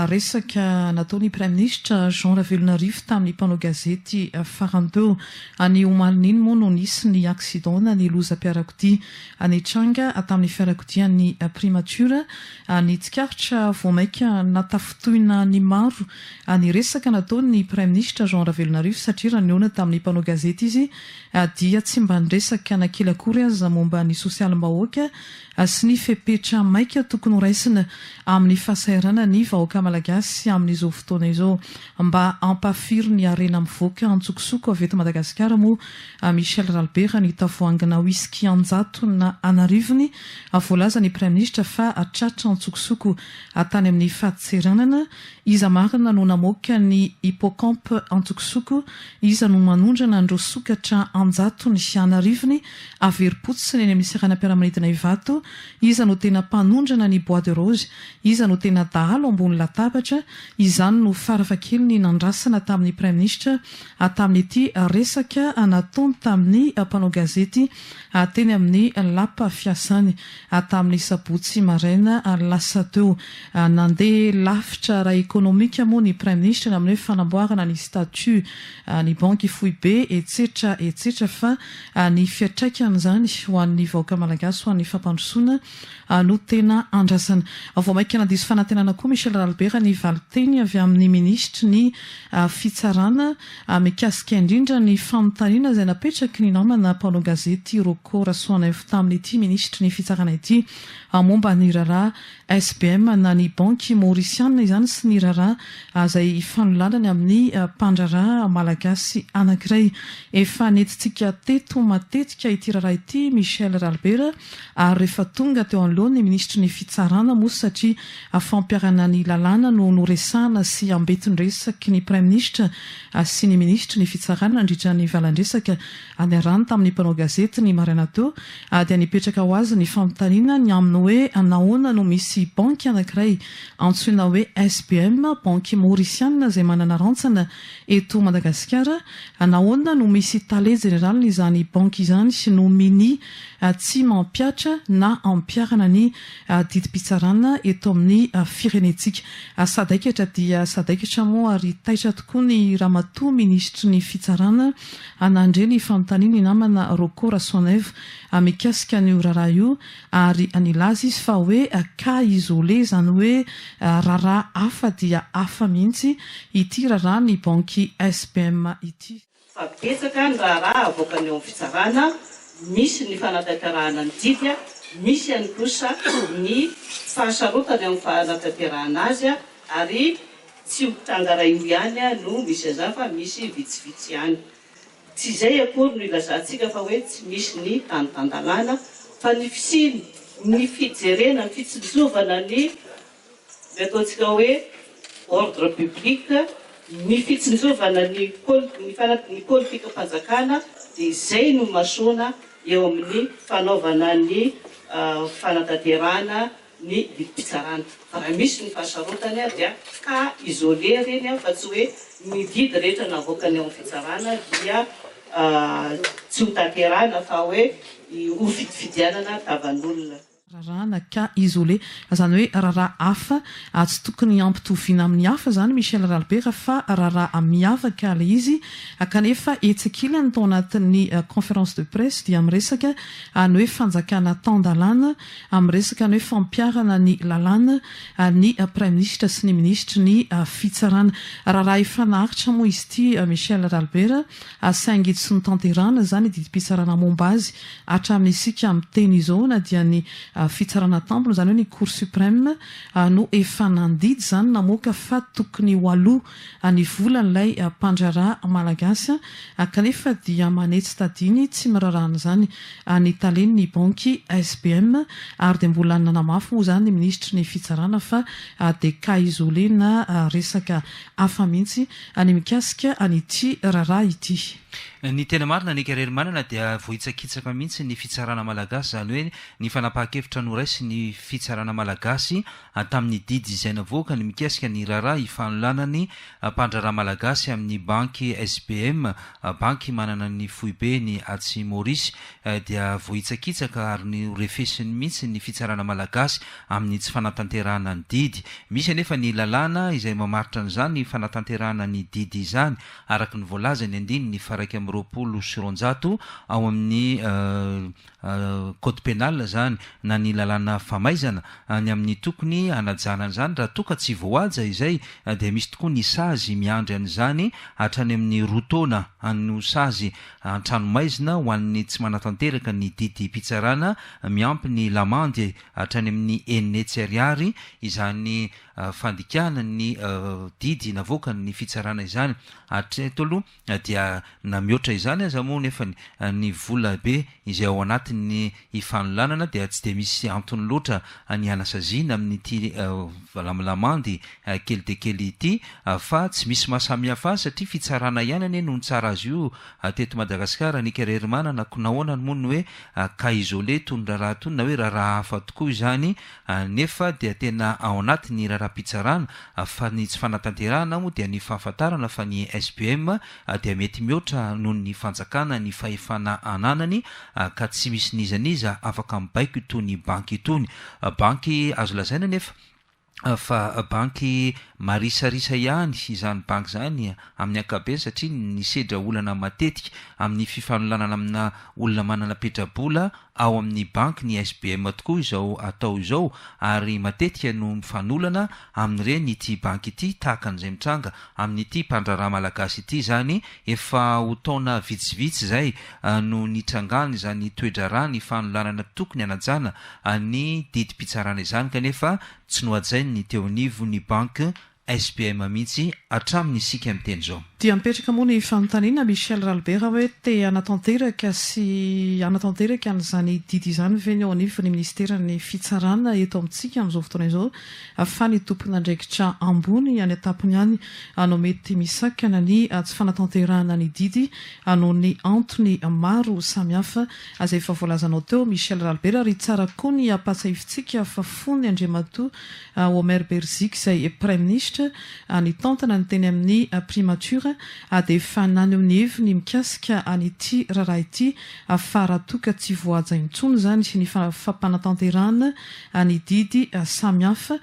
resaka nataony Prime Ministre Jean Ravelonarivo tamin'ny mpanao gazety faranteo. Any Omalininy moa no nisy ny accident ny lozam-piarakodia any Tranga tamin'ny fiarakodian'ny primature. Ny tsikaritra voamaika natafitohina ny maro ny resaka nataony Prime Ministre Jean Ravelonarivo satria raha niona tamin'ny mpanao gazety izy dia tsy mba niresaka nankelakory azy momba ny sosialim-bahoaka sy ny fepetra maika tokony horaisina amin'ny fahasairana ny vahoaka malagasy amin'izao fotoana izao mba ampafiry ny arena mivoaka antsokosoko avy eto Madagasikara moa Michel Ralbert ny tavoangina whisky anjato na anarivony voalaza ny Prime Ministre fa atratra antsokosoko tany amin'ny fahatseranana iza marina no namoaka ny hippocampe antsokosoko iza no manondrana andro sokatra anjato ny anarivony averimpotsiny eny amin'ny seranam-piaramanidina Ivato iza no tena mpanondrana ny bois de rose iza no tena dahalo ambony latabatra izany no farafakely ny nandrasana tamin'ny Prime Ministre tamin'ity resaka nataony tamin'ny mpanao gazety teny amin'ny lapa fiasany tamin'ny sabotsy maraina lasa teo nandeha lafitra raha ekonomika moa ny Prime Ministre amin'ny fanamboarana ny statut ny banky fohy be etsetra fa ny fiatraikany zany ho an'ny vahoaka malagasy ho an'ny fampandrosoana no tena andrasana. Voamaika nadiso fanantenana koa Michel Ralbert ny valiteny avy amin'ny ministre ny fitsarana mikasika indrindra ny fanontaniana izay napetraky ny namana mpanao gazety Rocco Rasoanaivo tamin'ity ministre ny fitsarana ity momba ny raharaha SBM na ny banky maorisiana izany sy ny raharaha izay fanolanany amin'ny mpandraraha malagasy anankiray. Efa nentintsika teto matetika ity raharaha ity Michel Ralbert ary rehefa tonga teo anoloany ny ministre ny fitsarana moa satria fampiarana ny lalàna no noresahana sy ambetiny resaky ny Prime Ministre sy ny ministre ny fitsarana nandritra ny valandresaka any arany tamin'ny mpanao gazety ny maraina teo dia nipetraka ho azy ny fanontaniana ny amin'ny hoe nahoana no misy banky anankiray antsoina hoe SBM banky maorisiana izay manana rantsana eto Madagasikara nahoana no misy tale général izany banky izany sy no mini tsy mampiatra na ampiarana ny didi-pitsarana eto amin'ny firenetsika sadaikatra dia sadaikatra moa ary taitra tokoa ny ramatoa ministre ny fitsarana anandre ny fanontaniana ny namana Rocco Rasoanaivo mikasika ny raharaha io ary anilaza izy fa hoe cas isolé izany hoe raharaha hafa dia hafa mihitsy ity raharaha ny banky SBM ity. Fa betsaka ny raharaha avoaka ny amin'ny fitsarana misy ny fanatanterahana ny didy misy ihany kosa ny fahasarotany amin'ny fanatanterahana azy ary tsy mitangara io ihany no misy aza fa misy vitsivitsy ihany. Tsy izay akory no ilazantsika fa hoe tsy misy ny tanotandalana fa ny fisiny ny fijerena ny fitsinjovana ny ataontsika hoe ordre public ny fitsinjovana ny politika fanjakana dia izay no masoana eo amin'ny fanaovana ny fanatanterahana ny didi-pitsarana. Fa raha misy ny fahasarotany dia cas isolé reny fa tsy hoe ny didy rehetra navoaka ny amin'ny fitsarana dia tsy ho tanterahana fa hoe ho fidifidianana tavan'olona. Raharaha cas isolé izany hoe raharaha hafa tsy tokony ampitoviana amin'ny hafa zany Michel Ralbert fa raharaha miavaka ilay izy kanefa etsikilany tao anatin'ny conférence de presse dia miresaka ny hoe fanjakana tandalana miresaka ny hoe fampiarana ny lalàna ny Prime Ministre sy ny ministre ny fitsarana. Raharaha efa naharitra moa izy ity Michel Ralbert saingy tsy notanterahana zany didi-pitsarana momba azy hatramin'ny isika amin'ny teny izao na dia ny fitsarana tampony zany hoe ny Cour suprême no efa nandidy zany namoaka fa tokony ho aloha ny vola n'ilay mpandraraha malagasy kanefa dia manetsy tadiny tsy mirarahana zany ny talen'ny banky SBM ary dia mbola nanamafy moa zany ny ministre ny fitsarana fa dia cas isolé na resaka hafa mihitsy ny mikasika an'ity raharaha ity. Ny tena marina ny karery manana dia vohitsakitsaka mihitsy ny fitsarana malagasy zany hoe ny fanapahan-kevitra hevitra noraisy ny fitsarana malagasy tamin'ny didy izay navoaka ny mikasika ny raharaha ifanolanany mpandraraha malagasy amin'ny banky SBM, banky manana ny foibe ny Atsy Maurice, dia vohitsakitsaka ary ny refesiny mihitsy ny fitsarana malagasy amin'ny tsy fanatanterahana ny didy. Misy anefa ny lalàna izay mamaritra an'izany ny fanatanterahana ny didy izany araka ny voalaza ny andiny ny faraika amin'ny 20 sy 200 ao amin'ny code pénal zany na ny lalàna famaizana ny amin'ny tokony anajanana zany raha toka tsy voaja izay dia misy tokoa ny sazy miandry an'izany hatrany amin'ny rotona no sazy antranomaizina ho an'ny tsy manatanteraka ny didy pitsarana miampy ny lamandy hatrany amin'ny 9 ariary izany fandikana ny didy navoaka ny fitsarana izany hatreto aloha dia na mihoatra izany aza moa nefa ny vola be izay ao anatin'ny ifanolanana dia tsy de misy antony loatra ny anasaziana amin'ity lamandy kely de kely ity fa tsy misy mahasamihafa satria fitsarana ihany ane no tsara azy io teto Madagasikara ny karery manana nahoana ny mono hoe ka isolé tony raha tony na hoe raha hafa tokoa izany nefa dia tena ao anatin'ny raha-pitsarana fa ny tsy fanatanterahana moa dia ny fahafantarana fa ny SBM dia mety mihoatra noho ny fanjakana ny fahefana ananany ka tsy misy nizaniza afaka mibaiko itony banky itony. Banky azo lazaina nefa fa banky marisarisa ihany izany banky zany amin'ny ankabeny satria ny sedra olana matetika amin'ny fifanolanana amina olona manana petrabola ao amin'ny banky ny SBM tokoa izao atao izao ary matetika no mifanolana amin'ireny ity banky ity tahaka an'izay mitranga amin'ity mpandraraha malagasy ity zany efa ho taona vitsivitsy zay no nitrangany zany toedrarah ny fanolanana tokony anajana ny didy pitsarana izany kanefa tsy nohajainy ny teo anivo ny banky SBM mihitsy hatramin'ny isika miteny zao. Dia mipetraka moa ny fanontaniana Michel Ralbert hoe te anatanteraka sy anatanteraka an'izany didy izany ve ny ao anivo ny ministeran'ny fitsarana eto amintsika amin'izao fotoana izao fa ny tompon'andraikitra ambony any atapony any anao mety misakana ny tsy fanatanterahana ny didy anao ny antony maro samihafa azay efa voalazanao teo Michel Ralbert ary tsara koa ny apatsahivitsika fa fony Andriamatoa Omer Berzik izay Premier Ministre ny tantana ny teny amin'ny primature dia efa nany amin'ny heviny mikasika an'ity raharaha ity fa raha toka tsy voajaina intsony zany sy ny fampanatanterahana ny didy samihafa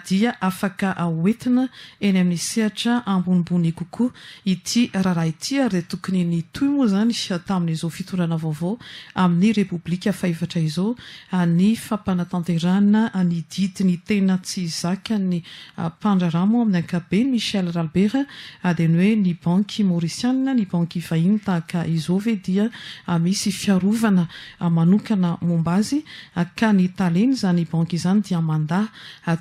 dia afaka hoentina eny amin'ny sehatra ambonimbony kokoa ity raharaha ity ary tokony ny toy moa zany tamin'izao fitondrana vaovao amin'ny repoblika fahefatra izao ny fampanatanterahana ny didy ny tena tsy zaka ny mpandraramo amin'ny ankabeny Michel Ralbert dia ny hoe ny banky mauriciana ny banky vahiny tahaka izao ve dia misy fiarovana manokana momba azy ka ny taleny zany banky izany dia mandahy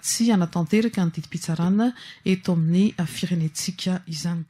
tsy anatanteraka ny didy pitsarana eto amin'ny firenentsika izany.